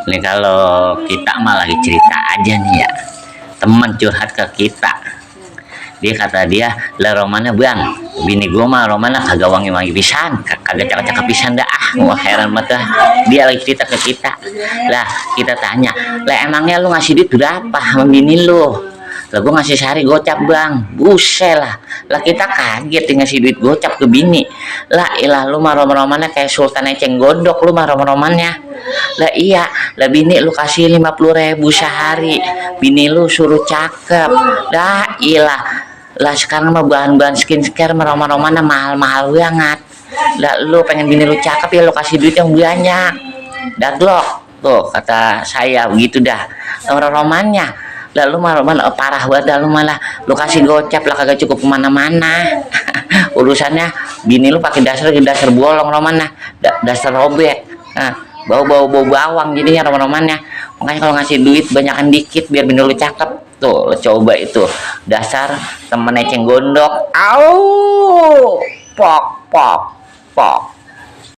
Nih kalau kita mah lagi cerita aja nih ya, teman curhat ke kita. Dia kata dia, lah Romana bang, bini gua mah Romana kagak wangi-wangi pisan, kagak cakep-cakep pisan dah. Wah heran banget dah. Dia lagi cerita ke kita. Lah kita tanya, lah emangnya lu ngasih duit berapa sama bini lu? Lah gua ngasih sehari gocap bang. Buset lah kita kaget ngasih duit gocap ke bini. Lah ilah lu mah Romana kayak sultan eceng gondok, lu mah romannya. Lah iya, lah bini lu kasih 50.000 sehari, bini lu suruh cakep. Dah ilah, lah sekarang mah bahan-bahan skincare romana mahal-mahal banget. Lah lu pengen bini lu cakep ya lu kasih duit yang banyak. Daglok tuh kata saya begitu dah orang romannya. Lah lu mah roman parah banget dah, lu malah lu kasih gocap lah kagak cukup kemana-mana. Urusannya bini lu pakai dasar bolong romana, dasar robek. Nah, bau bawang jadinya roman-romannya. Makanya kalau ngasih duit banyakan dikit biar bini lu cakep. Tuh coba itu dasar temen eceng gondok. Au pok pok pok.